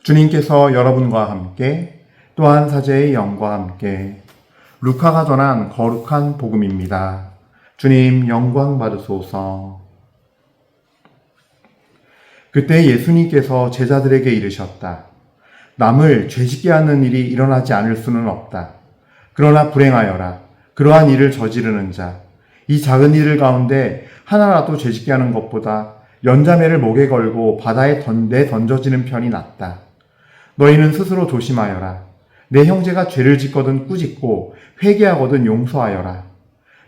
주님께서 여러분과 함께 또한 사제의 영과 함께 루카가 전한 거룩한 복음입니다. 주님 영광 받으소서. 그때 예수님께서 제자들에게 이르셨다. 남을 죄짓게 하는 일이 일어나지 않을 수는 없다. 그러나 불행하여라. 그러한 일을 저지르는 자. 이 작은 일을 가운데 하나라도 죄짓게 하는 것보다 연자매를 목에 걸고 바다에 던져지는 편이 낫다. 너희는 스스로 조심하여라. 내 형제가 죄를 짓거든 꾸짖고 회개하거든 용서하여라.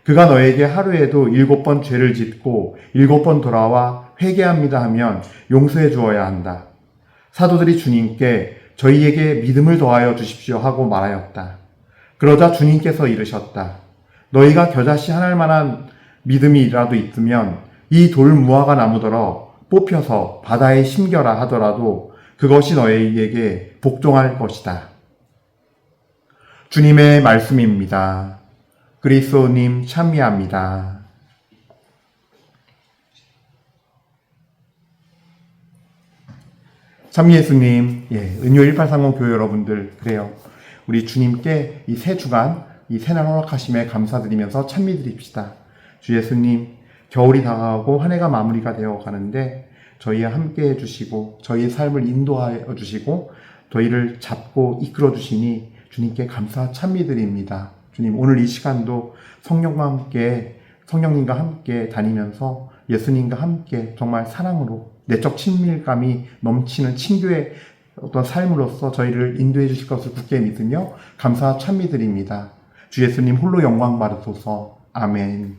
그가 너에게 하루에도 7번 죄를 짓고 7번 돌아와 회개합니다 하면 용서해 주어야 한다. 사도들이 주님께 저희에게 믿음을 더하여 주십시오 하고 말하였다. 그러자 주님께서 이르셨다. 너희가 겨자씨 하나일 만한 믿음이라도 있으면 이 돌 무화과 나무더러 뽑혀서 바다에 심겨라 하더라도 그것이 너희에게 복종할 것이다. 주님의 말씀입니다. 그리스도님 찬미합니다. 참예수님, 은요 1830 교회 여러분들, 그래요. 우리 주님께 이 새 주간, 이 새날 허락하심에 감사드리면서 찬미드립시다. 주 예수님, 겨울이 다가오고 한 해가 마무리가 되어 가는데 저희와 함께 해주시고 저희의 삶을 인도하여 주시고 저희를 잡고 이끌어 주시니 주님께 감사 찬미드립니다. 주님, 오늘 이 시간도 성령님과 함께 다니면서 예수님과 함께 정말 사랑으로 내적 친밀감이 넘치는 친교의 어떤 삶으로서 저희를 인도해 주실 것을 굳게 믿으며 감사 찬미드립니다. 주 예수님 홀로 영광 받으소서. 아멘.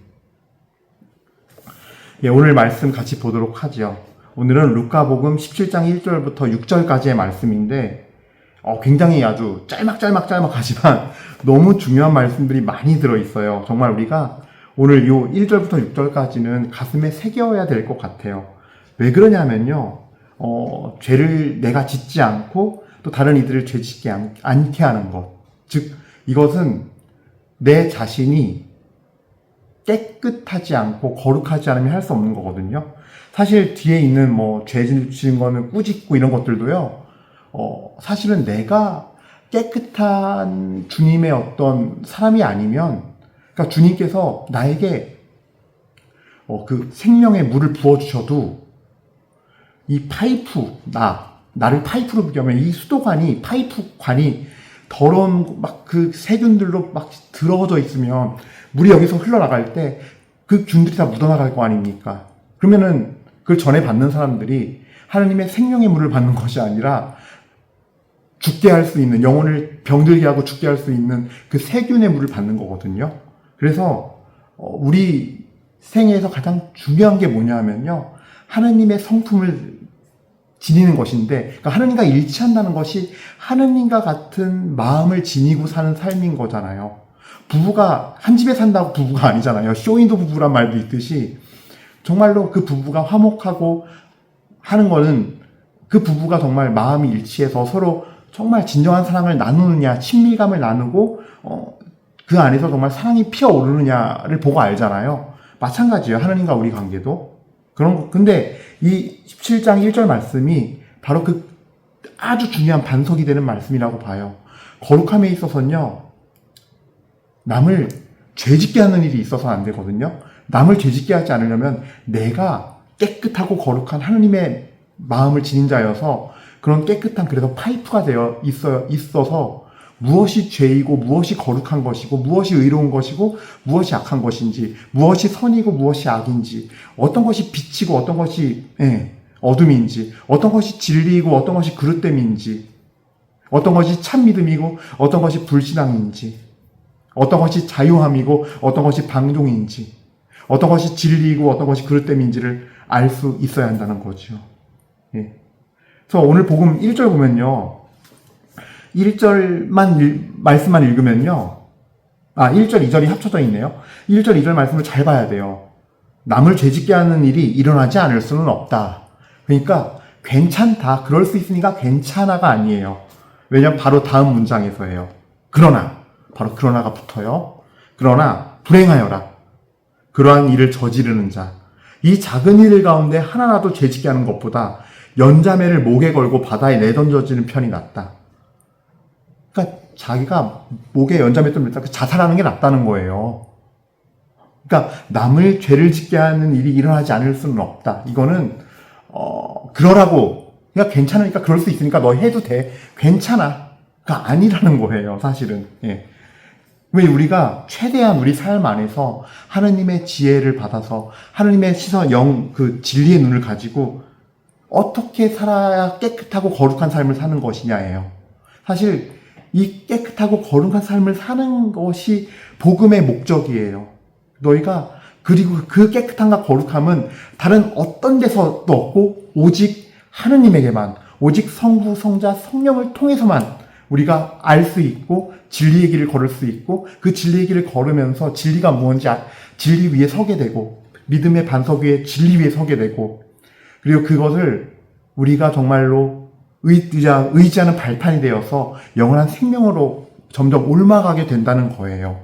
오늘 말씀 같이 보도록 하죠. 오늘은 루카복음 17장 1절부터 6절까지의 말씀인데 굉장히 아주 짤막하지만 너무 중요한 말씀들이 많이 들어있어요. 정말 우리가 오늘 요 1절부터 6절까지는 가슴에 새겨야 될 것 같아요. 왜 그러냐면요. 죄를 내가 짓지 않고 또 다른 이들을 죄 짓지 않게 하는 것. 즉, 이것은 내 자신이 깨끗하지 않고 거룩하지 않으면 할 수 없는 거거든요. 사실 뒤에 있는 죄 짓는 거는 꾸짖고 이런 것들도요. 사실은 내가 깨끗한 주님의 어떤 사람이 아니면, 그러니까 주님께서 나에게 그 생명의 물을 부어주셔도 이 파이프, 나를 파이프로 비교하면 이 수도관이, 파이프관이 더러운 그 세균들로 막 들어져 있으면 물이 여기서 흘러나갈 때 그 균들이 다 묻어나갈 거 아닙니까? 그러면은 그걸 전에 받는 사람들이 하나님의 생명의 물을 받는 것이 아니라 죽게 할 수 있는, 영혼을 병들게 하고 죽게 할 수 있는 그 세균의 물을 받는 거거든요. 그래서 우리 생애에서 가장 중요한 게 뭐냐 하면요. 하나님의 성품을 지니는 것인데, 그러니까 하나님과 일치한다는 것이 하나님과 같은 마음을 지니고 사는 삶인 거잖아요. 부부가 한 집에 산다고 부부가 아니잖아요. 쇼윈도 부부란 말도 있듯이 정말로 그 부부가 화목하고 하는 거는 그 부부가 정말 마음이 일치해서 서로 정말 진정한 사랑을 나누느냐, 친밀감을 나누고 그 안에서 정말 사랑이 피어오르느냐를 보고 알잖아요. 마찬가지예요. 하나님과 우리 관계도. 근데 이 17장 1절 말씀이 바로 그 아주 중요한 반석이 되는 말씀이라고 봐요. 거룩함에 있어서는요, 남을 죄짓게 하는 일이 있어서 안 되거든요. 남을 죄짓게 하지 않으려면 내가 깨끗하고 거룩한 하나님의 마음을 지닌 자여서 그런 깨끗한, 그래서 파이프가 되어 있어서 무엇이 죄이고 무엇이 거룩한 것이고 무엇이 의로운 것이고 무엇이 악한 것인지, 무엇이 선이고 무엇이 악인지, 어떤 것이 빛이고 어떤 것이 어둠인지, 어떤 것이 진리이고 어떤 것이 그릇됨인지, 어떤 것이 참 믿음이고 어떤 것이 불신앙인지, 어떤 것이 자유함이고 어떤 것이 방종인지, 어떤 것이 진리이고 어떤 것이 그릇됨인지를 알 수 있어야 한다는 거죠. 그래서 오늘 복음 1절 보면요, 1절만 말씀만 읽으면요, 1절 2절이 합쳐져 있네요. 1절 2절 말씀을 잘 봐야 돼요. 남을 죄짓게 하는 일이 일어나지 않을 수는 없다. 그러니까 괜찮다, 그럴 수 있으니까 괜찮아가 아니에요. 왜냐면 바로 다음 문장에서예요. 그러나, 바로 그러나가 붙어요. 그러나 불행하여라. 그러한 일을 저지르는 자. 이 작은 일 가운데 하나라도 죄짓게 하는 것보다 연자매를 목에 걸고 바다에 내던져지는 편이 낫다. 그러니까 자기가 목에 연자매 좀 있다, 자살하는 게 낫다는 거예요. 그러니까 남을 죄를 짓게 하는 일이 일어나지 않을 수는 없다. 이거는 그러라고, 야 괜찮으니까 그럴 수 있으니까 너 해도 돼, 괜찮아가 아니라는 거예요, 사실은. 예. 왜 우리가 최대한 우리 삶 안에서 하느님의 지혜를 받아서 하느님의 시선, 그 진리의 눈을 가지고 어떻게 살아야 깨끗하고 거룩한 삶을 사는 것이냐예요. 사실 이 깨끗하고 거룩한 삶을 사는 것이 복음의 목적이에요. 너희가, 그리고 그 깨끗함과 거룩함은 다른 어떤 데서도 없고 오직 하느님에게만, 오직 성부, 성자, 성령을 통해서만 우리가 알 수 있고 진리의 길을 걸을 수 있고, 그 진리의 길을 걸으면서 진리가 무엇인지 진리 위에 서게 되고, 믿음의 반석 위에 진리 위에 서게 되고, 그리고 그것을 우리가 정말로 의지하는 발판이 되어서 영원한 생명으로 점점 옮아가게 된다는 거예요.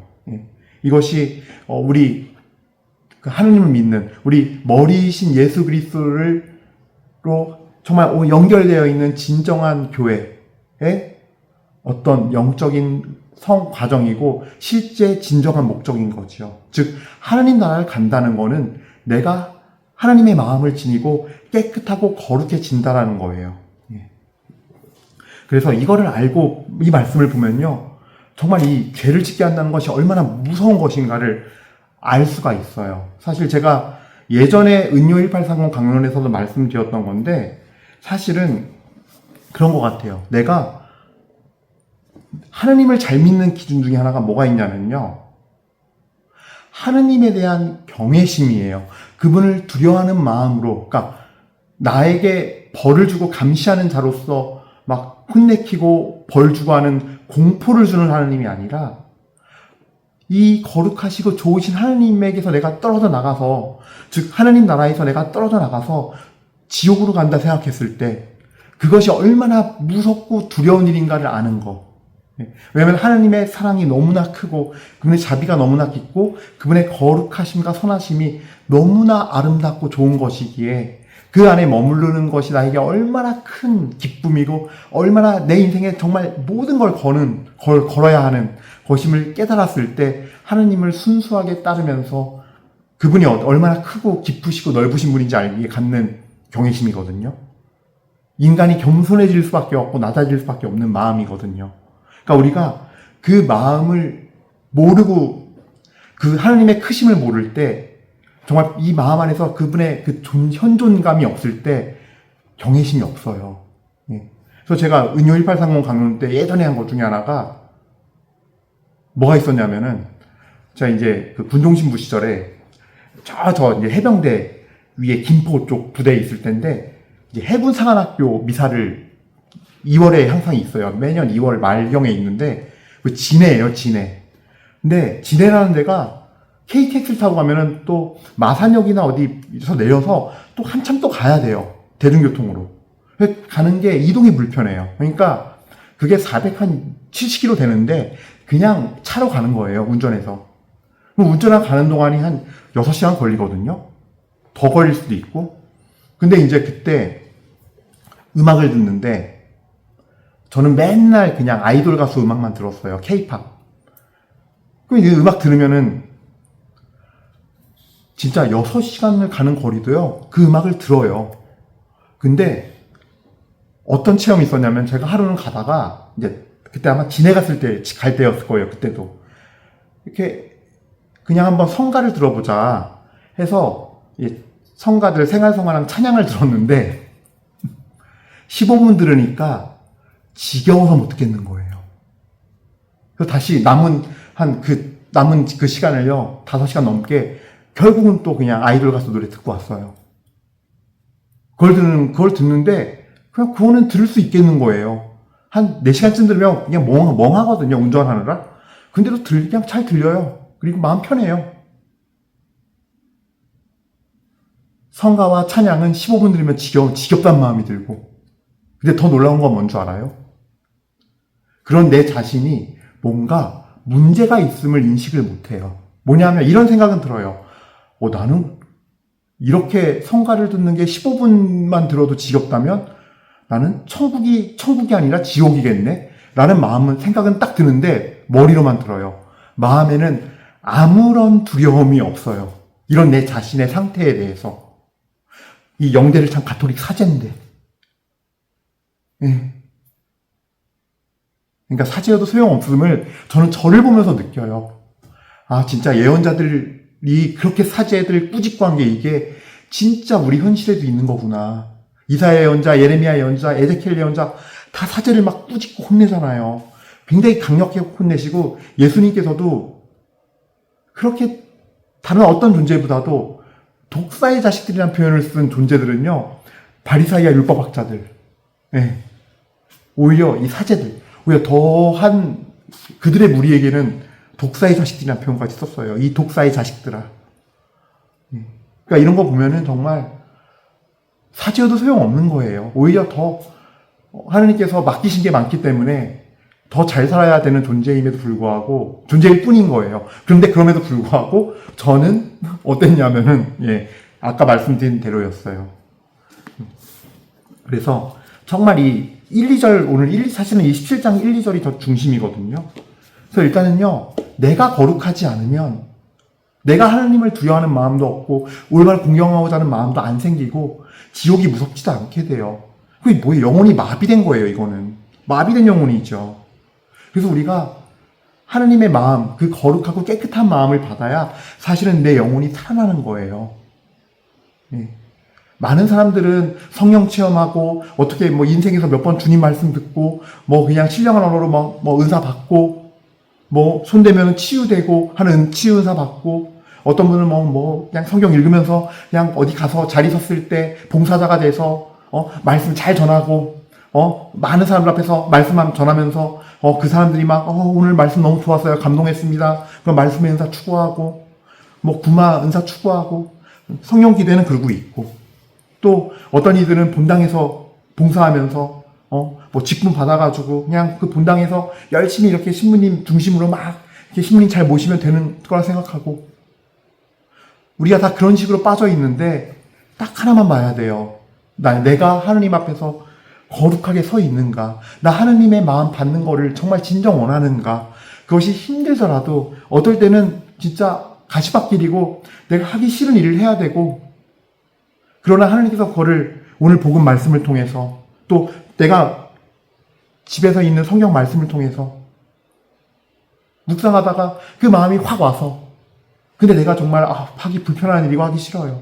이것이 우리 하느님을 믿는 우리 머리이신 예수 그리스도로 정말 연결되어 있는 진정한 교회의 어떤 영적인 과정이고 실제 진정한 목적인 거죠. 즉 하느님 나라를 간다는 거는 내가 하나님의 마음을 지니고 깨끗하고 거룩해진다라는 거예요. 그래서 이거를 알고 이 말씀을 보면요, 정말 이 죄를 짓게 한다는 것이 얼마나 무서운 것인가를 알 수가 있어요. 사실 제가 예전에 은요 1830 강론에서도 말씀드렸던 건데, 사실은 그런 것 같아요. 내가 하느님을 잘 믿는 기준 중에 하나가 뭐가 있냐면요, 하느님에 대한 경외심이에요. 그분을 두려워하는 마음으로, 그러니까 나에게 벌을 주고 감시하는 자로서 막 혼내키고 벌 주고 하는 공포를 주는 하느님이 아니라, 이 거룩하시고 좋으신 하느님에게서 내가 떨어져 나가서, 즉 하느님 나라에서 내가 떨어져 나가서 지옥으로 간다 생각했을 때 그것이 얼마나 무섭고 두려운 일인가를 아는 거. 왜냐하면 하느님의 사랑이 너무나 크고 그분의 자비가 너무나 깊고 그분의 거룩하심과 선하심이 너무나 아름답고 좋은 것이기에 그 안에 머무르는 것이 나에게 얼마나 큰 기쁨이고 얼마나 내 인생에 정말 모든 걸 걸어야 하는 것임을 깨달았을 때 하느님을 순수하게 따르면서 그분이 얼마나 크고 깊으시고 넓으신 분인지 알기에 갖는 경외심이거든요. 인간이 겸손해질 수밖에 없고 낮아질 수밖에 없는 마음이거든요. 그러니까 우리가 그 마음을 모르고 그 하느님의 크심을 모를 때, 정말 이 마음 안에서 그분의 그 현존감이 없을 때 경외심이 없어요. 그래서 제가 은요 1830 강론 때 예전에 한 것 중에 하나가 뭐가 있었냐면은, 제가 이제 그 군종신부 시절에 저 이제 해병대 위에 김포 쪽 부대에 있을 때인데, 이제 해군 상한학교 미사를 2월에 항상 있어요. 매년 2월 말경에 있는데, 그 진해예요, 진해. 근데 진해라는 데가 KTX를 타고 가면은 또 마산역이나 어디서 내려서 또 한참 또 가야 돼요. 대중교통으로. 가는 게 이동이 불편해요. 그러니까 그게 470km 되는데 그냥 차로 가는 거예요, 운전해서. 그럼 운전하고 가는 동안이 한 6시간 걸리거든요. 더 걸릴 수도 있고. 근데 이제 그때 음악을 듣는데, 저는 맨날 그냥 아이돌 가수 음악만 들었어요. K-팝. 그럼 이 음악 들으면은 진짜 6시간을 가는 거리도요, 그 음악을 들어요. 근데 어떤 체험이 있었냐면, 제가 하루는 가다가, 이제 그때 아마 진해 갔을 때, 갈 때였을 거예요, 그때도. 이렇게 그냥 한번 성가를 들어보자 해서 성가들 생활성가랑 찬양을 들었는데 15분 들으니까 지겨워서 못 듣겠는 거예요. 그래서 다시 남은 그 시간을요, 5시간 넘게 결국은 또 그냥 아이돌 가수 노래 듣고 왔어요. 그걸 듣는데 그냥 그거는 들을 수 있겠는 거예요. 한 4시간쯤 들으면 그냥 멍하거든요, 운전하느라. 근데도 그냥 잘 들려요. 그리고 마음 편해요. 성가와 찬양은 15분 들으면 지겹단 마음이 들고. 근데 더 놀라운 건 뭔 줄 알아요? 그런 내 자신이 뭔가 문제가 있음을 인식을 못해요. 뭐냐면 이런 생각은 들어요. 나는 이렇게 성가를 듣는 게 15분만 들어도 지겹다면 나는 천국이 아니라 지옥이겠네? 라는 생각은 딱 드는데 머리로만 들어요. 마음에는 아무런 두려움이 없어요. 이런 내 자신의 상태에 대해서. 이 영대를 참 가톨릭 사제인데. 예. 그러니까 사제여도 소용없음을 저는 저를 보면서 느껴요. 아, 진짜 예언자들이 그렇게 사제들 꾸짖고 한 게 이게 진짜 우리 현실에도 있는 거구나. 이사야 예언자, 예레미야 예언자, 에제키엘 예언자 다 사제를 막 꾸짖고 혼내잖아요. 굉장히 강력하게 혼내시고 예수님께서도 그렇게 다른 어떤 존재보다도 독사의 자식들이라는 표현을 쓴 존재들은요. 바리사이와 율법학자들. 네. 오히려 이 사제들, 오히려 더한 그들의 무리에게는 독사의 자식들이라는 표현까지 썼어요. 이 독사의 자식들아. 그러니까 이런 거 보면은 정말 사제여도 소용없는 거예요. 오히려 더 하느님께서 맡기신 게 많기 때문에 더 잘 살아야 되는 존재임에도 불구하고 존재일 뿐인 거예요. 그런데 그럼에도 불구하고 저는 어땠냐면은 아까 말씀드린 대로였어요. 그래서 정말 이 1, 2절 오늘 사실은 27장 1, 2절이 더 중심이거든요. 그래서 일단은요. 내가 거룩하지 않으면 내가 하나님을 두려워하는 마음도 없고 올바로 공경하고자 하는 마음도 안 생기고 지옥이 무섭지도 않게 돼요. 그게 뭐예요? 영혼이 마비된 거예요. 이거는 마비된 영혼이죠. 그래서 우리가 하나님의 마음, 그 거룩하고 깨끗한 마음을 받아야 사실은 내 영혼이 살아나는 거예요. 많은 사람들은 성령 체험하고 어떻게 인생에서 몇 번 주님 말씀 듣고 그냥 신령한 언어로 은사 받고 손대면 치유되고 하는 치유 은사 받고 어떤 분은 그냥 성경 읽으면서 그냥 어디 가서 자리 섰을 때 봉사자가 돼서 말씀 잘 전하고 많은 사람들 앞에서 말씀 전하면서 그 사람들이 오늘 말씀 너무 좋았어요. 감동했습니다. 그럼 말씀의 은사 추구하고 구마 은사 추구하고 성령 기도에는 그러고 있고 또 어떤 이들은 본당에서 봉사하면서 직분 받아가지고 그냥 그 본당에서 열심히 이렇게 신부님 중심으로 막 이렇게 신부님 잘 모시면 되는 거라 생각하고 우리가 다 그런 식으로 빠져 있는데 딱 하나만 봐야 돼요. 내가 하느님 앞에서 거룩하게 서 있는가? 나 하느님의 마음 받는 거를 정말 진정 원하는가? 그것이 힘들더라도 어떨 때는 진짜 가시밭길이고 내가 하기 싫은 일을 해야 되고 그러나 하나님께서 그거를 오늘 복음 말씀을 통해서 또 내가 집에서 있는 성경 말씀을 통해서 묵상하다가 그 마음이 확 와서 근데 내가 정말 하기 불편한 일이고 하기 싫어요.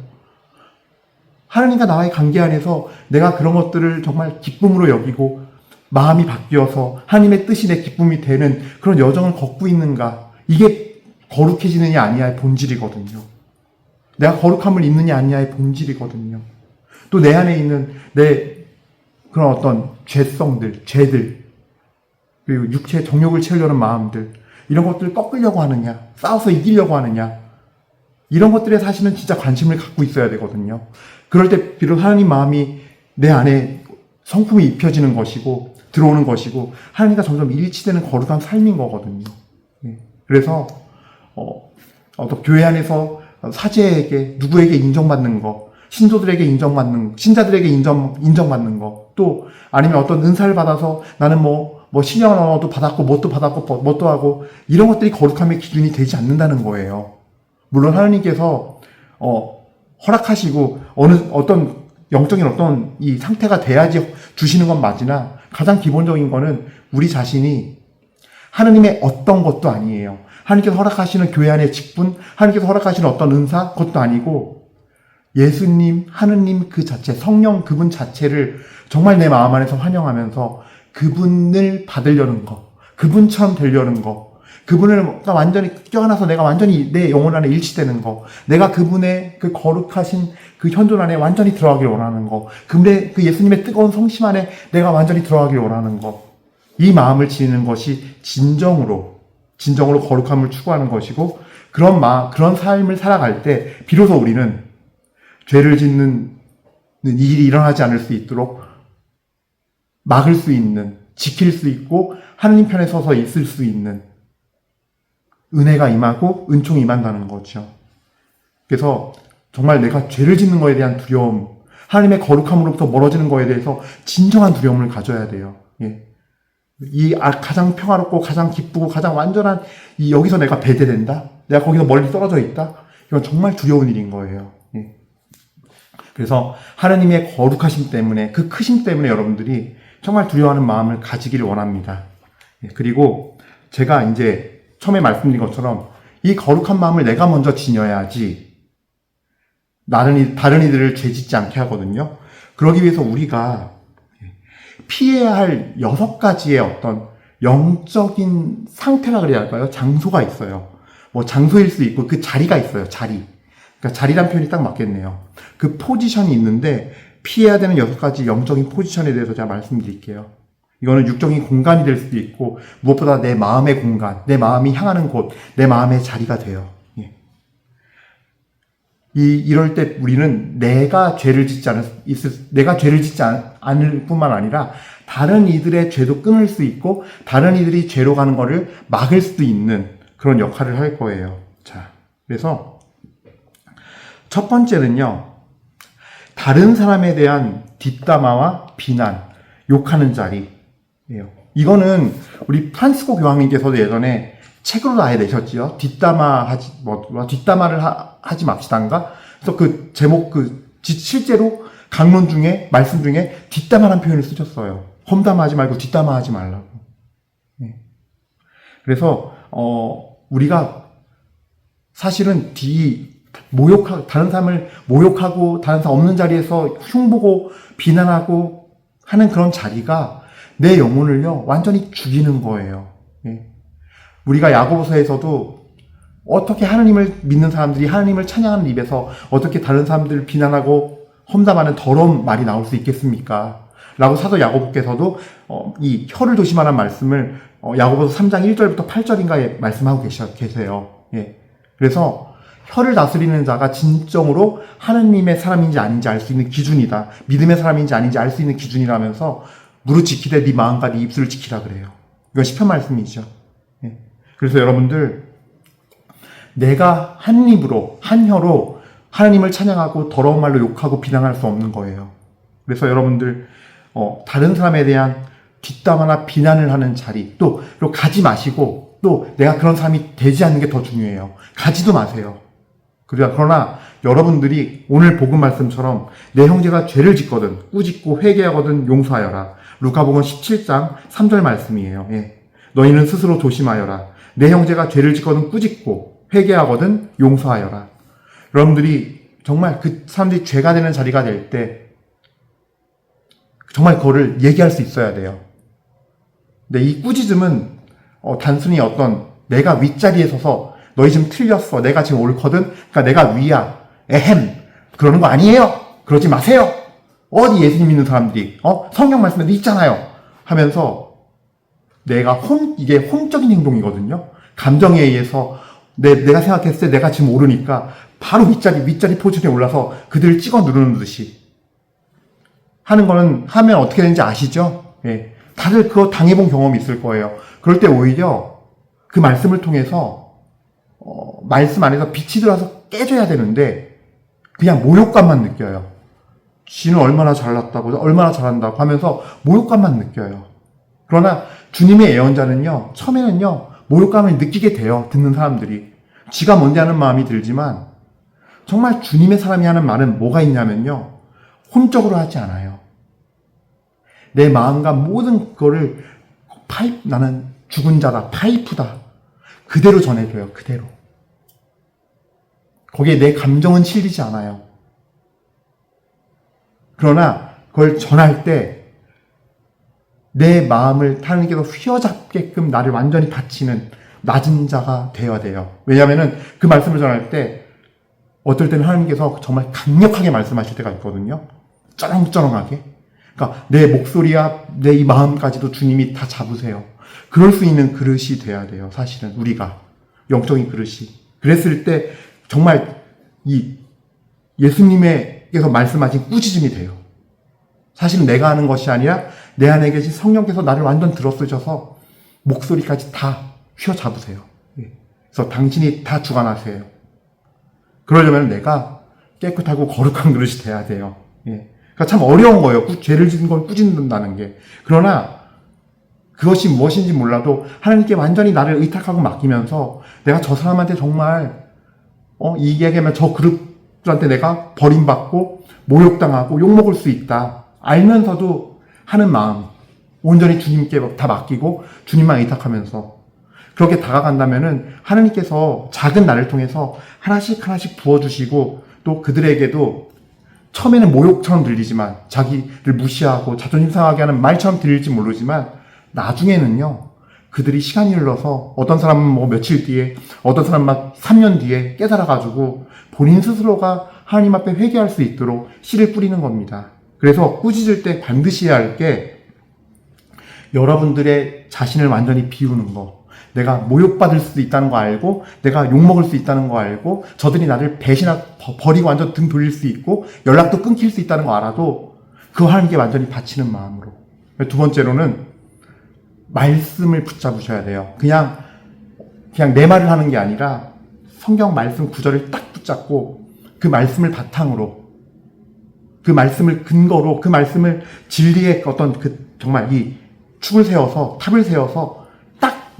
하나님과 나와의 관계 안에서 내가 그런 것들을 정말 기쁨으로 여기고 마음이 바뀌어서 하나님의 뜻이 내 기쁨이 되는 그런 여정을 걷고 있는가 이게 거룩해지느냐 아니냐의 본질이거든요. 내가 거룩함을 입느냐 아니냐의 본질이거든요. 또 내 안에 있는 내 그런 어떤 죄성들, 죄들 그리고 육체의 정욕을 채우려는 마음들 이런 것들을 꺾으려고 하느냐 싸워서 이기려고 하느냐 이런 것들에 사실은 진짜 관심을 갖고 있어야 되거든요. 그럴 때 비록 하나님 마음이 내 안에 성품이 입혀지는 것이고 들어오는 것이고 하나님과 점점 일치되는 거룩한 삶인 거거든요. 그래서 어떤 교회 안에서 사제에게 누구에게 인정받는 거, 신도들에게 인정받는, 신자들에게 인정받는 거, 또 아니면 어떤 은사를 받아서 나는 신령한 언어도 받았고 뭣도 받았고 뭣도 하고 이런 것들이 거룩함의 기준이 되지 않는다는 거예요. 물론 하나님께서 허락하시고 어떤 영적인 어떤 이 상태가 돼야지 주시는 건 맞으나 가장 기본적인 거는 우리 자신이 하나님의 어떤 것도 아니에요. 하나님께서 허락하시는 교회 안의 직분, 하나님께서 허락하시는 어떤 은사 그것도 아니고 예수님, 하느님 그 자체, 성령 그분 자체를 정말 내 마음 안에서 환영하면서 그분을 받으려는 거, 그분처럼 되려는 거, 그분을 완전히 껴안아서 내가 완전히 내 영혼 안에 일치되는 거, 내가 그분의 그 거룩하신 그 현존 안에 완전히 들어가길 원하는 거, 그분의 그 예수님의 뜨거운 성심 안에 내가 완전히 들어가길 원하는 거, 이 마음을 지니는 것이 진정으로 거룩함을 추구하는 것이고, 그런 삶을 살아갈 때 비로소 우리는 죄를 짓는 일이 일어나지 않을 수 있도록 막을 수 있는, 지킬 수 있고 하느님 편에 서서 있을 수 있는 은혜가 임하고 은총이 임한다는 거죠. 그래서 정말 내가 죄를 짓는 거에 대한 두려움, 하나님의 거룩함으로부터 멀어지는 거에 대해서 진정한 두려움을 가져야 돼요. 예. 가장 평화롭고 가장 기쁘고 가장 완전한 여기서 내가 배제된다? 내가 거기서 멀리 떨어져 있다? 이건 정말 두려운 일인 거예요. 예. 그래서 하나님의 거룩하심 때문에, 그 크심 때문에 여러분들이 정말 두려워하는 마음을 가지기를 원합니다. 예. 그리고 제가 이제 처음에 말씀드린 것처럼 이 거룩한 마음을 내가 먼저 지녀야지 다른 이들을 죄 짓지 않게 하거든요. 그러기 위해서 우리가 피해야 할 6가지의 어떤 영적인 상태라 그래야 할까요? 장소가 있어요. 뭐 장소일 수 있고 그 자리가 있어요. 자리. 그러니까 자리란 표현이 딱 맞겠네요. 그 포지션이 있는데 피해야 되는 6가지 영적인 포지션에 대해서 제가 말씀드릴게요. 이거는 육적인 공간이 될 수도 있고 무엇보다 내 마음의 공간, 내 마음이 향하는 곳, 내 마음의 자리가 돼요. 예. 이럴 때 우리는 내가 죄를 짓지 않을 뿐만 아니라 다른 이들의 죄도 끊을 수 있고 다른 이들이 죄로 가는 거를 막을 수도 있는 그런 역할을 할 거예요. 자, 그래서 첫 번째는요, 다른 사람에 대한 뒷담화와 비난, 욕하는 자리예요. 이거는 우리 프란시스코 교황님께서도 예전에 책으로 아예 내셨지요. 뒷담화를 하지 맙시다인가? 그래서 그 제목, 실제로 강론 중에, 말씀 중에 뒷담화라는 표현을 쓰셨어요. 험담하지 말고 뒷담화하지 말라고. 그래서, 우리가 사실은 다른 사람을 모욕하고, 다른 사람 없는 자리에서 흉보고, 비난하고 하는 그런 자리가 내 영혼을요, 완전히 죽이는 거예요. 우리가 야고보서에서도 어떻게 하나님을 믿는 사람들이 하나님을 찬양하는 입에서 어떻게 다른 사람들을 비난하고 험담하는 더러운 말이 나올 수 있겠습니까? 라고 사도 야고보께서도 이 혀를 조심하라는 말씀을 야고보서 3장 1절부터 8절인가에 말씀하고 계세요. 예. 그래서 혀를 다스리는 자가 진정으로 하나님의 사람인지 아닌지 알 수 있는 기준이다. 믿음의 사람인지 아닌지 알 수 있는 기준이라면서 무릇 지키되 네 마음과 네 입술을 지키라 그래요. 이건 시편 말씀이죠. 예. 그래서 여러분들, 내가 한 입으로, 한 혀로 하나님을 찬양하고 더러운 말로 욕하고 비난할 수 없는 거예요. 그래서 여러분들, 다른 사람에 대한 뒷담화나 비난을 하는 자리, 그리고 가지 마시고, 또 내가 그런 사람이 되지 않는 게 더 중요해요. 가지도 마세요. 그러나 여러분들이 오늘 복음 말씀처럼 내 형제가 죄를 짓거든, 꾸짖고 회개하거든 용서하여라. 루카복음 17장 3절 말씀이에요. 예. 너희는 스스로 조심하여라. 내 형제가 죄를 짓거든 꾸짖고 회개하거든 용서하여라. 여러분들이 정말 그 사람들이 죄가 되는 자리가 될 때 정말 그거를 얘기할 수 있어야 돼요. 근데 이 꾸짖음은 단순히 내가 윗자리에 서서 너희 지금 틀렸어, 내가 지금 옳거든, 그러니까 내가 위야, 에헴, 그러는 거 아니에요, 그러지 마세요, 어디 예수님 믿는 사람들이 성경 말씀에도 있잖아요 하면서 이게 혼적인 행동이거든요. 감정에 의해서 내가 생각했을 때 내가 지금 옳으니까 바로 윗자리 포지션에 올라서 그들을 찍어 누르는 듯이 하면 어떻게 되는지 아시죠? 예. 다들 그거 당해본 경험이 있을 거예요. 그럴 때 오히려 그 말씀을 통해서 말씀 안에서 빛이 들어와서 깨져야 되는데 그냥 모욕감만 느껴요. 지는 얼마나 잘났다고, 얼마나 잘한다고 하면서 모욕감만 느껴요. 그러나 주님의 예언자는요, 처음에는요, 모욕감을 느끼게 돼요. 듣는 사람들이. 지가 뭔지 하는 마음이 들지만 정말 주님의 사람이 하는 말은 뭐가 있냐면요, 혼적으로 하지 않아요. 내 마음과 모든 거를 나는 죽은 자다, 파이프다, 그대로 전해줘요. 그대로. 거기에 내 감정은 실리지 않아요. 그러나 그걸 전할 때 내 마음을 하나님께서 휘어잡게끔 나를 완전히 바치는 낮은 자가 되어야 돼요. 왜냐하면 그 말씀을 전할 때 어떨 때는 하나님께서 정말 강력하게 말씀하실 때가 있거든요. 쩌렁쩌렁하게. 그러니까 내 목소리와 내 이 마음까지도 주님이 다 잡으세요. 그럴 수 있는 그릇이 돼야 돼요. 사실은 우리가 영적인 그릇이. 그랬을 때 정말 이 예수님께서 말씀하신 꾸짖음이 돼요. 사실은 내가 하는 것이 아니라 내 안에 계신 성령께서 나를 완전 들어쓰셔서 목소리까지 다 휘어잡으세요. 그래서 당신이 다 주관하세요. 그러려면 내가 깨끗하고 거룩한 그릇이 돼야 돼요. 예. 그러니까 참 어려운 거예요. 죄를 짓는 걸 꾸짖는다는 게. 그러나 그것이 무엇인지 몰라도 하나님께 완전히 나를 의탁하고 맡기면서 내가 저 사람한테 정말 이야기하면 저 그룹들한테 내가 버림받고 모욕당하고 욕먹을 수 있다 알면서도 하는 마음, 온전히 주님께 다 맡기고 주님만 의탁하면서 그렇게 다가간다면은 하나님께서 작은 나를 통해서 하나씩 하나씩 부어주시고 또 그들에게도 처음에는 모욕처럼 들리지만 자기를 무시하고 자존심 상하게 하는 말처럼 들릴지 모르지만 나중에는요, 그들이 시간이 흘러서 어떤 사람은 뭐 며칠 뒤에, 어떤 사람은 막 3년 뒤에 깨달아가지고 본인 스스로가 하나님 앞에 회개할 수 있도록 씨를 뿌리는 겁니다. 그래서 꾸짖을 때 반드시 해야 할 게 여러분들의 자신을 완전히 비우는 거. 내가 모욕받을 수도 있다는 거 알고, 내가 욕먹을 수 있다는 거 알고, 저들이 나를 버리고 완전 등 돌릴 수 있고, 연락도 끊길 수 있다는 거 알아도 그거 하나님께 완전히 바치는 마음으로. 두 번째로는 말씀을 붙잡으셔야 돼요. 그냥 내 말을 하는 게 아니라 성경 말씀 구절을 딱 붙잡고 그 말씀을 바탕으로, 그 말씀을 근거로, 그 말씀을 진리의 어떤 정말 이 축을 세워서, 탑을 세워서 딱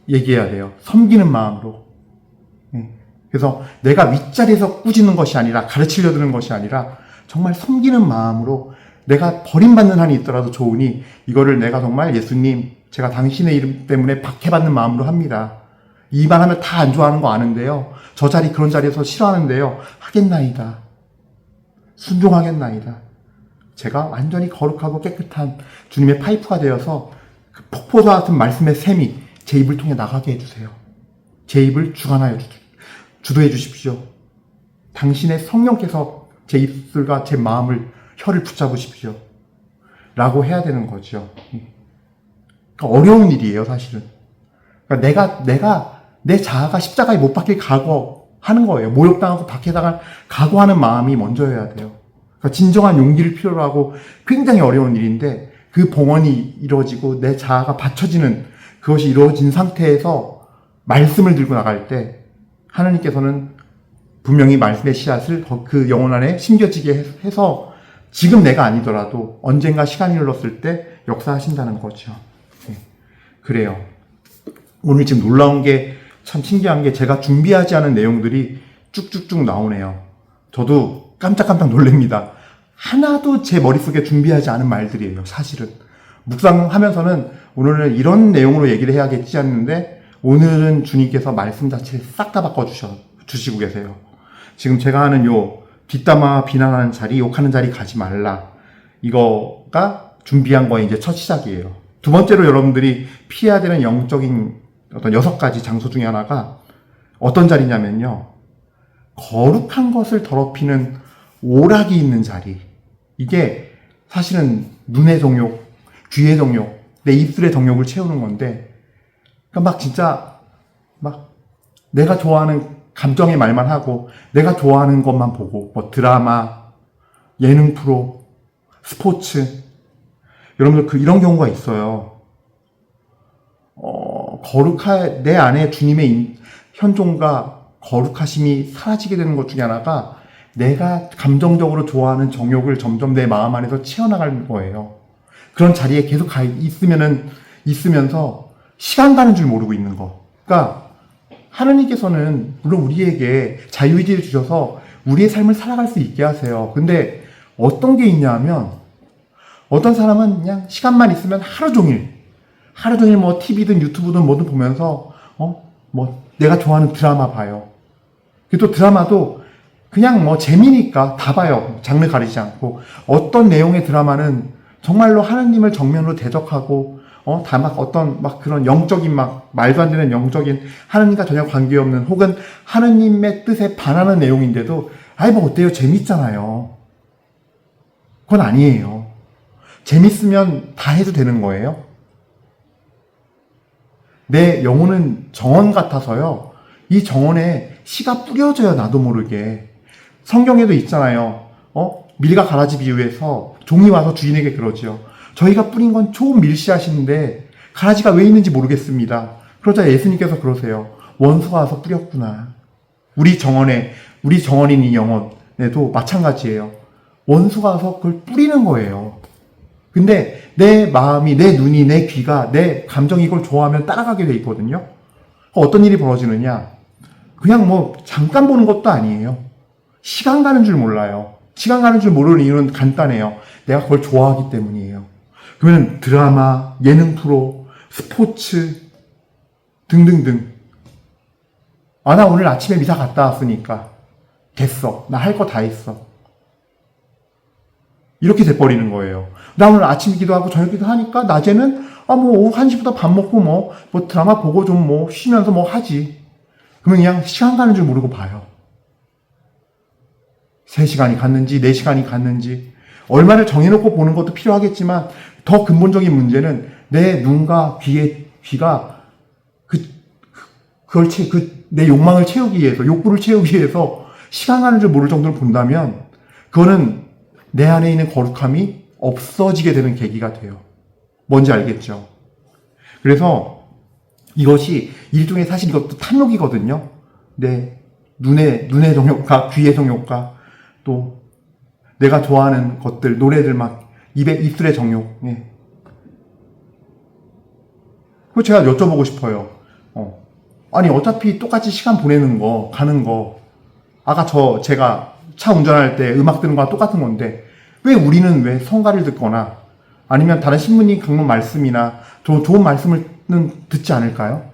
얘기해야 돼요. 섬기는 마음으로. 그래서 내가 윗자리에서 꾸짖는 것이 아니라, 가르치려 드는 것이 아니라 정말 섬기는 마음으로 내가 버림받는 한이 있더라도 좋으니 이거를 내가 정말 예수님, 제가 당신의 이름 때문에 박해받는 마음으로 합니다. 이 말 하면 다 안 좋아하는 거 아는데요. 저 자리 그런 자리에서 싫어하는데요. 하겠나이다. 순종하겠나이다. 제가 완전히 거룩하고 깨끗한 주님의 파이프가 되어서 그 폭포와 같은 말씀의 샘이 제 입을 통해 나가게 해주세요. 제 입을 주관하여 주도해 주십시오. 당신의 성령께서 제 입술과 제 마음을, 혀를 붙잡으십시오. 라고 해야 되는 거죠. 그러니까 어려운 일이에요, 사실은. 그러니까 내가 내 자아가 십자가에 못 박힐 각오하는 거예요. 모욕당하고 박해당할 각오하는 마음이 먼저여야 돼요. 그러니까 진정한 용기를 필요로 하고 굉장히 어려운 일인데 그 봉헌이 이루어지고 내 자아가 받쳐지는 그것이 이루어진 상태에서 말씀을 들고 나갈 때 하나님께서는 분명히 말씀의 씨앗을 그 영혼 안에 심겨지게 해서 지금 내가 아니더라도 언젠가 시간이 흘렀을 때 역사하신다는 거죠. 네. 그래요. 오늘 지금 놀라운 게, 참 신기한 게 제가 준비하지 않은 내용들이 쭉쭉쭉 나오네요. 저도 깜짝깜짝 놀랍니다. 하나도 제 머릿속에 준비하지 않은 말들이에요, 사실은. 묵상하면서는 오늘은 이런 내용으로 얘기를 해야겠지 했는데 오늘은 주님께서 말씀 자체를 싹 다 바꿔주시고 계세요. 지금 제가 하는 요 뒷담화 비난하는 자리, 욕하는 자리 가지 말라. 이거가 준비한 거의 이제 첫 시작이에요. 두 번째로 여러분들이 피해야 되는 영적인 어떤 6가지 장소 중에 하나가 어떤 자리냐면요. 거룩한 것을 더럽히는 오락이 있는 자리. 이게 사실은 눈의 정욕, 귀의 정욕, 내 입술의 정욕을 채우는 건데, 그러니까 막 진짜 막 내가 좋아하는 감정의 말만 하고 내가 좋아하는 것만 보고 뭐 드라마, 예능 프로, 스포츠, 여러분들 이런 경우가 있어요. 내 안에 주님의 현존과 거룩하심이 사라지게 되는 것 중에 하나가 내가 감정적으로 좋아하는 정욕을 점점 내 마음 안에서 채워나가는 거예요. 그런 자리에 계속 있으면서 시간 가는 줄 모르고 있는 거. 그러니까 하느님께서는 물론 우리에게 자유의지를 주셔서 우리의 삶을 살아갈 수 있게 하세요. 근데 어떤 게 있냐 하면 어떤 사람은 그냥 시간만 있으면 하루 종일 뭐 TV든 유튜브든 뭐든 보면서 뭐 내가 좋아하는 드라마 봐요. 그리고 또 드라마도 그냥 뭐 재미니까 다 봐요. 장르 가리지 않고. 어떤 내용의 드라마는 정말로 하느님을 정면으로 대적하고 다 막 어떤 막 그런 영적인 막 말도 안 되는 영적인 하느님과 전혀 관계없는 혹은 하느님의 뜻에 반하는 내용인데도 아이 뭐 어때요? 재밌잖아요. 그건 아니에요. 재밌으면 다 해도 되는 거예요. 내 영혼은 정원 같아서요. 이 정원에 씨가 뿌려져요. 나도 모르게. 성경에도 있잖아요. 밀과 가라지 비유에서 종이 와서 주인에게 그러지요. 저희가 뿌린 건 좋은 밀씨앗인데 가라지가 왜 있는지 모르겠습니다. 그러자 예수님께서 그러세요. 원수가 와서 뿌렸구나. 우리 정원에 우리 정원인 이 영혼에도 마찬가지예요. 원수가 와서 그걸 뿌리는 거예요. 근데 내 마음이, 내 눈이, 내 귀가, 내 감정이 이걸 좋아하면 따라가게 돼 있거든요. 어떤 일이 벌어지느냐? 그냥 뭐 잠깐 보는 것도 아니에요. 시간 가는 줄 몰라요. 시간 가는 줄 모르는 이유는 간단해요. 내가 그걸 좋아하기 때문이에요. 그러면 드라마, 예능 프로, 스포츠 등등등. 아, 나 오늘 아침에 미사 갔다 왔으니까 됐어. 나 할 거 다 했어. 이렇게 돼버리는 거예요. 나 오늘 아침 기도하고 저녁 기도하니까 낮에는 뭐 오후 1시부터 밥 먹고 뭐 드라마 보고 좀 뭐 쉬면서 뭐 하지. 그러면 그냥 시간 가는 줄 모르고 봐요. 3시간이 갔는지 4시간이 갔는지 얼마를 정해놓고 보는 것도 필요하겠지만 더 근본적인 문제는 내 눈과 귀가 내 욕망을 채우기 위해서, 욕구를 채우기 위해서 시간 가는 줄 모를 정도로 본다면 그거는 내 안에 있는 거룩함이 없어지게 되는 계기가 돼요. 뭔지 알겠죠? 그래서 이것이 일종의 사실 이것도 탐욕이거든요. 내 눈의 정욕과 귀의 정욕과 또 내가 좋아하는 것들, 노래들 막 입술의 정욕. 예. 그거 제가 여쭤보고 싶어요. 아니 어차피 똑같이 시간 보내는 거, 가는 거 아까 제가 차 운전할 때 음악 듣는 거랑 똑같은 건데 왜 우리는 왜 성가를 듣거나 아니면 다른 신부님 강론 말씀이나 좋은 말씀을 듣지 않을까요?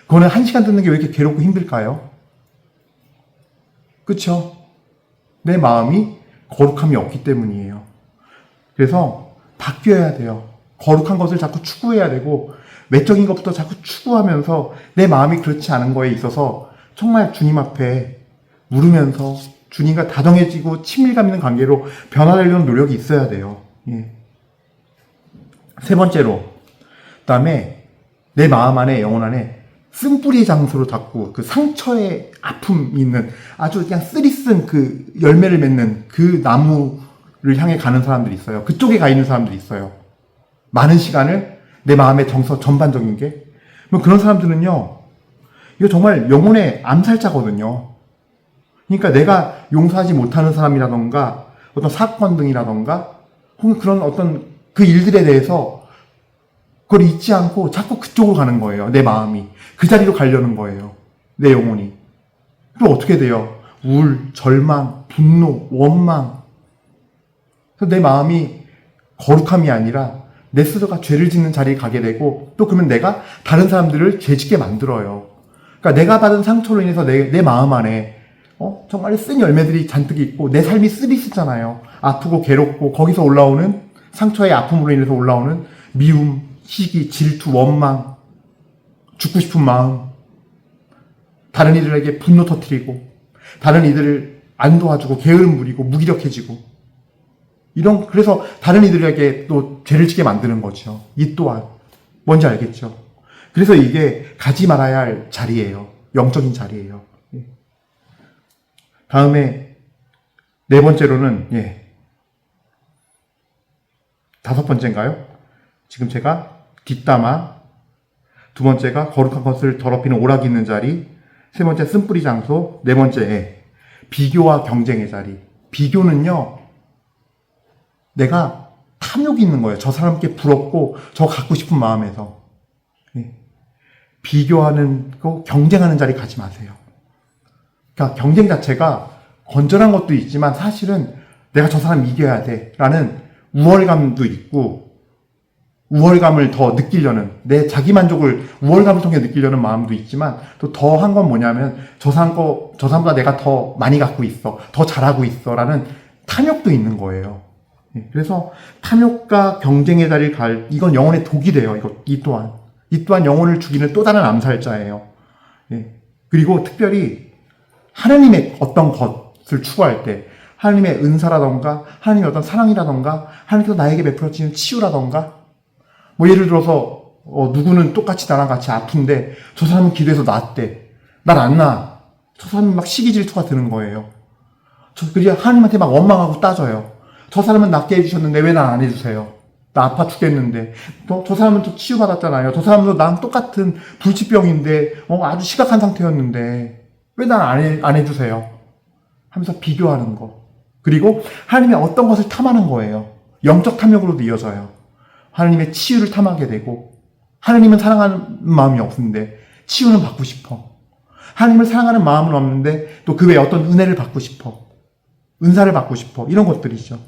그거는 1시간 듣는 게 왜 이렇게 괴롭고 힘들까요? 그쵸? 내 마음이 거룩함이 없기 때문이에요. 그래서 바뀌어야 돼요. 거룩한 것을 자꾸 추구해야 되고 외적인 것부터 자꾸 추구하면서 내 마음이 그렇지 않은 거에 있어서 정말 주님 앞에 물으면서 주님과 다정해지고 친밀감 있는 관계로 변화되려는 노력이 있어야 돼요. 예. 3번째로, 그 다음에 내 마음 안에, 영혼 안에 쓴뿌리 장소로 자꾸 그 상처에 아픔이 있는 아주 그냥 쓰리쓴 그 열매를 맺는 그 나무를 향해 가는 사람들이 있어요. 그쪽에 가 있는 사람들이 있어요. 많은 시간을 내 마음의 전반적인 게. 그런 사람들은요, 이거 정말 영혼의 암살자거든요. 그러니까 내가 용서하지 못하는 사람이라던가 어떤 사건 등이라던가 혹은 그런 어떤 그 일들에 대해서 그걸 잊지 않고 자꾸 그쪽으로 가는 거예요. 내 마음이. 그 자리로 가려는 거예요. 내 영혼이. 그럼 어떻게 돼요? 절망, 분노, 원망. 그래서 내 마음이 거룩함이 아니라 내 스스로가 죄를 짓는 자리에 가게 되고 또 그러면 내가 다른 사람들을 죄짓게 만들어요. 그러니까 내가 받은 상처로 인해서 내 마음 안에 정말 쓴 열매들이 잔뜩 있고 내 삶이 쓰리쓰잖아요. 아프고 괴롭고 거기서 올라오는 상처의 아픔으로 인해서 올라오는 미움, 시기, 질투, 원망, 죽고 싶은 마음, 다른 이들에게 분노 터뜨리고 다른 이들을 안 도와주고 게으름 부리고 무기력해지고 그래서 다른 이들에게 또 죄를 지게 만드는 거죠. 이 또한 뭔지 알겠죠? 그래서 이게 가지 말아야 할 자리예요. 영적인 자리예요. 다음에 4번째로는 5번째인가요? 지금 제가 뒷담화, 2번째가 거룩한 것을 더럽히는 오락이 있는 자리, 3번째 쓴뿌리 장소, 4번째 비교와 경쟁의 자리. 비교는요, 내가 탐욕이 있는 거예요. 저 사람께 부럽고 저 갖고 싶은 마음에서. 비교하는 거, 경쟁하는 자리 가지 마세요. 그러니까 경쟁 자체가 건전한 것도 있지만 사실은 내가 저 사람 이겨야 돼 라는 우월감도 있고 우월감을 더 느끼려는 내 자기만족을 우월감을 통해 느끼려는 마음도 있지만 또 더한 건 뭐냐면 저 사람보다 내가 더 많이 갖고 있어, 더 잘하고 있어 라는 탐욕도 있는 거예요. 그래서 탐욕과 경쟁의 자리를 이건 영혼의 독이 돼요. 이 또한 영혼을 죽이는 또 다른 암살자예요. 그리고 특별히 하나님의 어떤 것을 추구할 때 하나님의 은사라던가 하나님의 어떤 사랑이라던가 하나님께서 나에게 베풀어지는 치유라던가 뭐 예를 들어서 누구는 똑같이 나랑 같이 아픈데 저 사람은 기도해서 나았대. 날 안 나. 저 사람은 막 시기 질투가 드는 거예요. 그리고 하나님한테 막 원망하고 따져요. 저 사람은 낫게 해주셨는데 왜 난 안 해주세요? 나 아파 죽겠는데. 저 사람은 또 치유받았잖아요. 저 사람도 나랑 똑같은 불치병인데 아주 심각한 상태였는데 왜 난 안 해주세요? 하면서 비교하는 거. 그리고 하나님의 어떤 것을 탐하는 거예요. 영적 탐욕으로도 이어져요. 하나님의 치유를 탐하게 되고, 하나님은 사랑하는 마음이 없는데 치유는 받고 싶어. 하나님을 사랑하는 마음은 없는데 또 그 외에 어떤 은혜를 받고 싶어. 은사를 받고 싶어. 이런 것들이죠.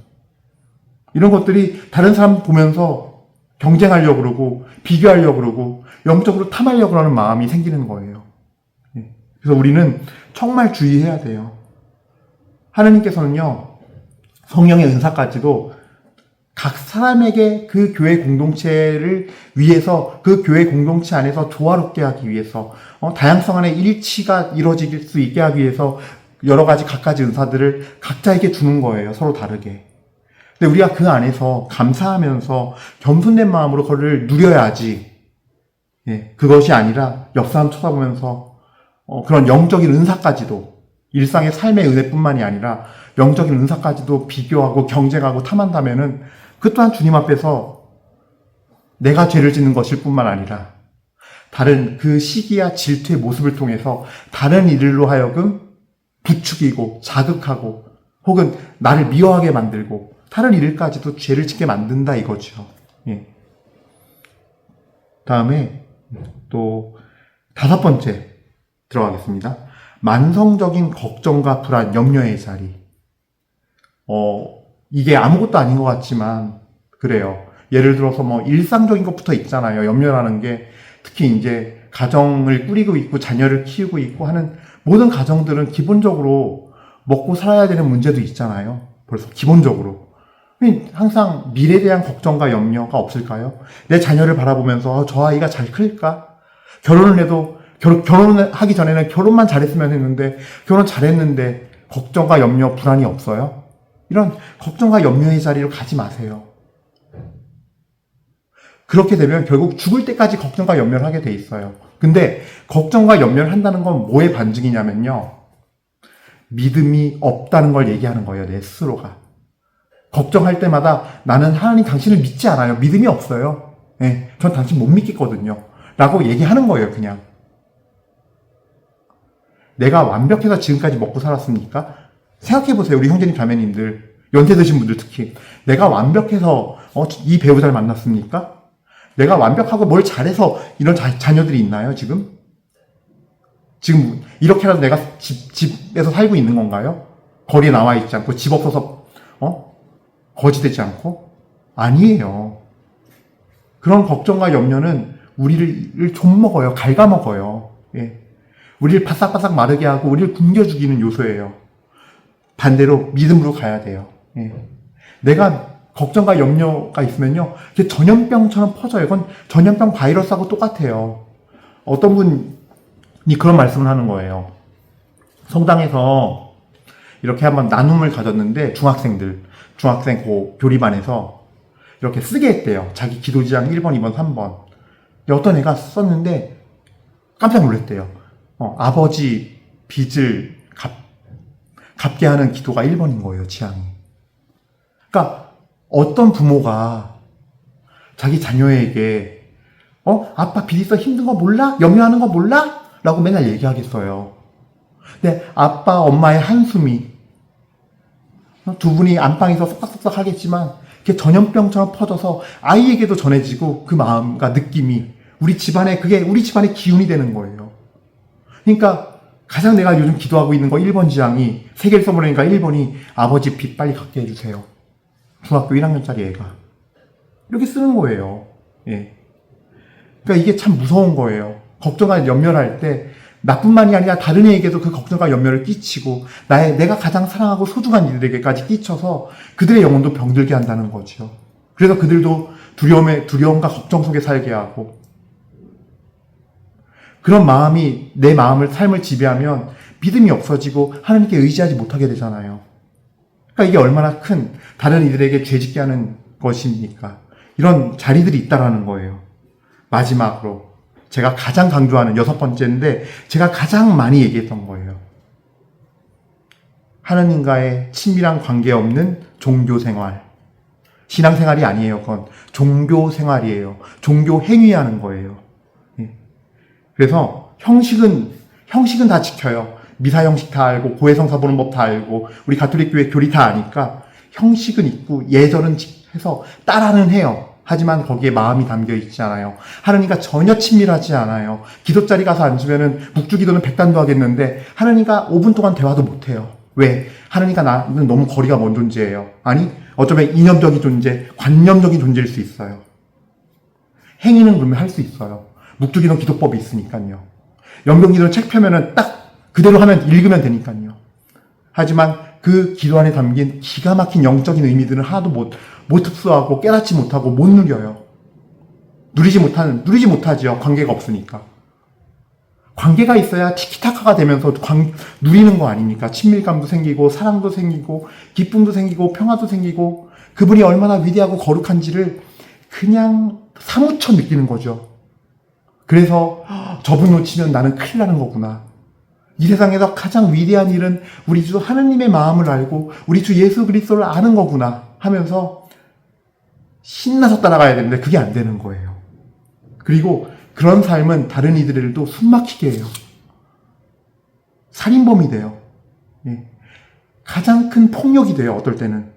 이런 것들이 다른 사람 보면서 경쟁하려고 그러고 비교하려고 그러고 영적으로 탐하려고 하는 마음이 생기는 거예요. 그래서 우리는 정말 주의해야 돼요. 하나님께서는요, 성령의 은사까지도 각 사람에게 그 교회 공동체를 위해서, 그 교회 공동체 안에서 조화롭게 하기 위해서, 다양성 안에 일치가 이루어질 수 있게 하기 위해서 여러 가지 각가지 은사들을 각자에게 주는 거예요. 서로 다르게. 근데 우리가 그 안에서 감사하면서 겸손된 마음으로 그거를 누려야지. 그것이 아니라 옆 사람 쳐다보면서 그런 영적인 은사까지도, 일상의 삶의 은혜뿐만이 아니라 영적인 은사까지도 비교하고 경쟁하고 탐한다면은 그 또한 주님 앞에서 내가 죄를 짓는 것일 뿐만 아니라 다른 그 시기와 질투의 모습을 통해서 다른 이들로 하여금 부추기고 자극하고 혹은 나를 미워하게 만들고 다른 이들까지도 죄를 짓게 만든다 이거죠. 다음에 또 5번째 들어가겠습니다. 만성적인 걱정과 불안, 염려의 자리. 이게 아무것도 아닌 것 같지만 그래요. 예를 들어서 뭐 일상적인 것부터 있잖아요. 염려라는 게 특히 이제 가정을 꾸리고 있고 자녀를 키우고 있고 하는 모든 가정들은 기본적으로 먹고 살아야 되는 문제도 있잖아요. 벌써 기본적으로. 항상 미래에 대한 걱정과 염려가 없을까요? 내 자녀를 바라보면서 저 아이가 잘 클까? 결혼을 해도 결혼을 하기 전에는 결혼만 잘했으면 했는데 결혼 잘했는데 걱정과 염려, 불안이 없어요? 이런 걱정과 염려의 자리로 가지 마세요. 그렇게 되면 결국 죽을 때까지 걱정과 염려를 하게 돼 있어요. 근데 걱정과 염려를 한다는 건 뭐의 반증이냐면요, 믿음이 없다는 걸 얘기하는 거예요. 내 스스로가. 걱정할 때마다 나는 하나님 당신을 믿지 않아요. 믿음이 없어요. 전 당신 못 믿겠거든요. 라고 얘기하는 거예요. 그냥. 내가 완벽해서 지금까지 먹고 살았습니까? 생각해보세요. 우리 형제님 자매님들, 연세 드신 분들 특히. 내가 완벽해서 이 배우자를 만났습니까? 내가 완벽하고 뭘 잘해서 이런 자녀들이 있나요, 지금? 지금 이렇게라도 내가 집에서 살고 있는 건가요? 거리에 나와 있지 않고, 집 없어서 거지되지 않고? 아니에요. 그런 걱정과 염려는 우리를 좀먹어요. 갉아먹어요. 우리를 바싹바싹 마르게 하고 우리를 굶겨 죽이는 요소예요. 반대로 믿음으로 가야 돼요. 내가 걱정과 염려가 있으면요, 이게 전염병처럼 퍼져요. 이건 전염병 바이러스하고 똑같아요. 어떤 분이 그런 말씀을 하는 거예요. 성당에서 이렇게 한번 나눔을 가졌는데 중학생 교리반에서 이렇게 쓰게 했대요. 자기 기도지향 1번, 2번, 3번. 어떤 애가 썼는데 깜짝 놀랐대요. 아버지 빚을 갚게 하는 기도가 1번인 거예요, 지향이. 그러니까 어떤 부모가 자기 자녀에게 아빠 빚 있어 힘든 거 몰라? 염려하는 거 몰라? 라고 맨날 얘기하겠어요. 근데 아빠, 엄마의 한숨이 두 분이 안방에서 쏙싹쏙싹 하겠지만 그게 전염병처럼 퍼져서 아이에게도 전해지고 그 마음과 느낌이 그게 우리 집안의 기운이 되는 거예요. 그러니까 가장 내가 요즘 기도하고 있는 거 1번 지향이, 세계를 써보려니까 1번이 아버지 빚 빨리 갚게 해주세요. 중학교 1학년짜리 애가. 이렇게 쓰는 거예요. 그러니까 이게 참 무서운 거예요. 걱정과 염려를 할 때 나뿐만이 아니라 다른 애에게도 그 걱정과 염려를 끼치고 내가 가장 사랑하고 소중한 이들에게까지 끼쳐서 그들의 영혼도 병들게 한다는 거죠. 그래서 그들도 두려움과 걱정 속에 살게 하고, 그런 마음이 내 삶을 지배하면 믿음이 없어지고 하나님께 의지하지 못하게 되잖아요. 그러니까 이게 얼마나 큰 다른 이들에게 죄짓게 하는 것입니까? 이런 자리들이 있다라는 거예요. 마지막으로 제가 가장 강조하는 6번째인데 제가 가장 많이 얘기했던 거예요. 하나님과의 친밀한 관계 없는 종교생활. 신앙생활이 아니에요. 그건 종교생활이에요. 종교 행위하는 거예요. 그래서 형식은 다 지켜요. 미사 형식 다 알고 고해성사 보는 법 다 알고 우리 가톨릭 교회 교리 다 아니까 형식은 있고 예절은 해서 따라는 해요. 하지만 거기에 마음이 담겨 있지 않아요. 하느님과 전혀 친밀하지 않아요. 기도 자리 가서 앉으면은 묵주기도는 100단도 하겠는데 하느님과 5분 동안 대화도 못해요. 왜? 하느님과 나는 너무 거리가 먼 존재예요. 아니 어쩌면 이념적인 존재, 관념적인 존재일 수 있어요. 행위는 그러면 할 수 있어요. 묵주기도는 기도법이 있으니까요. 연병기도는 책 펴면은 딱 그대로 하면 읽으면 되니까요. 하지만 그 기도 안에 담긴 기가 막힌 영적인 의미들은 하나도 못 흡수하고 깨닫지 못하고 못 누려요. 누리지 못하지요. 관계가 없으니까. 관계가 있어야 티키타카가 되면서 누리는 거 아닙니까? 친밀감도 생기고 사랑도 생기고 기쁨도 생기고 평화도 생기고 그분이 얼마나 위대하고 거룩한지를 그냥 사무쳐 느끼는 거죠. 그래서 저분 놓치면 나는 큰일 나는 거구나. 이 세상에서 가장 위대한 일은 우리 주 하느님의 마음을 알고 우리 주 예수 그리스도를 아는 거구나 하면서 신나서 따라가야 되는데 그게 안 되는 거예요. 그리고 그런 삶은 다른 이들도 숨막히게 해요. 살인범이 돼요. 예. 가장 큰 폭력이 돼요. 어떨 때는.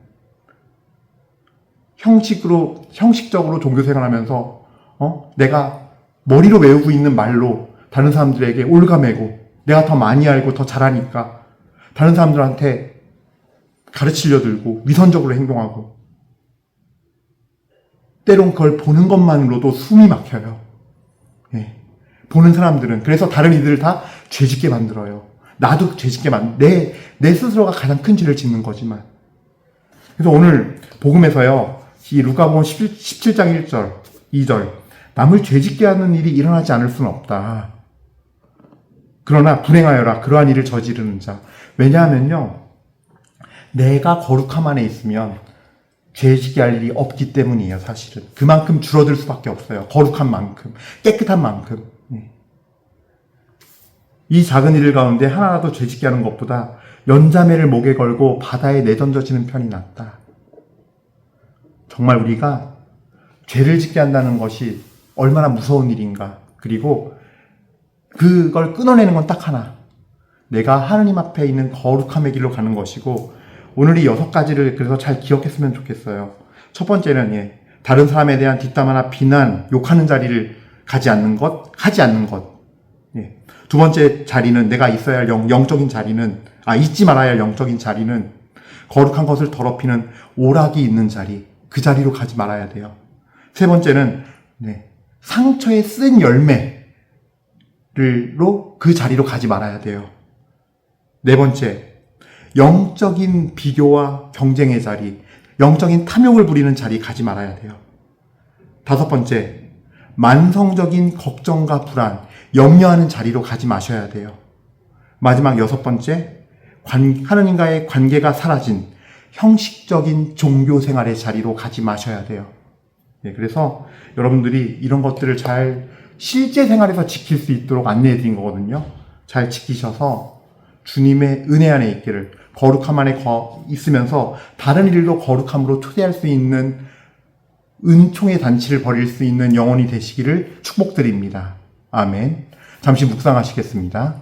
형식적으로 종교생활하면서 내가 머리로 외우고 있는 말로 다른 사람들에게 올가매고 내가 더 많이 알고 더 잘하니까 다른 사람들한테 가르치려 들고 위선적으로 행동하고 때론 그걸 보는 것만으로도 숨이 막혀요. 예. 보는 사람들은 그래서 다른 이들을 다 죄짓게 만들어요. 나도 죄짓게 내 스스로가 가장 큰 죄를 짓는 거지만. 그래서 오늘 복음에서요. 이 루카복음 17장 1절, 2절 남을 죄짓게 하는 일이 일어나지 않을 수는 없다. 그러나 불행하여라 그러한 일을 저지르는 자. 왜냐하면요. 내가 거룩함 안에 있으면 죄짓게 할 일이 없기 때문이에요. 사실은. 그만큼 줄어들 수밖에 없어요. 거룩한 만큼. 깨끗한 만큼. 이 작은 일 가운데 하나라도 죄짓게 하는 것보다 연자매를 목에 걸고 바다에 내던져지는 편이 낫다. 정말 우리가 죄를 짓게 한다는 것이 얼마나 무서운 일인가. 그리고 그걸 끊어내는 건 딱 하나. 내가 하느님 앞에 있는 거룩함의 길로 가는 것이고 오늘 이 6가지를 그래서 잘 기억했으면 좋겠어요. 첫 번째는 다른 사람에 대한 뒷담화나 비난, 욕하는 자리를 하지 않는 것. 두 번째 자리는 내가 있어야 할 영적인 자리는 잊지 말아야 할 영적인 자리는 거룩한 것을 더럽히는 오락이 있는 자리. 그 자리로 가지 말아야 돼요. 세 번째는 상처에 쓴 열매로 그 자리로 가지 말아야 돼요. 네 번째, 영적인 비교와 경쟁의 자리, 영적인 탐욕을 부리는 자리 가지 말아야 돼요. 다섯 번째, 만성적인 걱정과 불안, 염려하는 자리로 가지 마셔야 돼요. 마지막 6번째, 하느님과의 관계가 사라진 형식적인 종교 생활의 자리로 가지 마셔야 돼요. 그래서 여러분들이 이런 것들을 잘 실제 생활에서 지킬 수 있도록 안내해 드린 거거든요. 잘 지키셔서 주님의 은혜 안에 있기를, 거룩함 안에 있으면서 다른 일도 거룩함으로 초대할 수 있는 은총의 단치를 벌일 수 있는 영혼이 되시기를 축복드립니다. 아멘. 잠시 묵상하시겠습니다.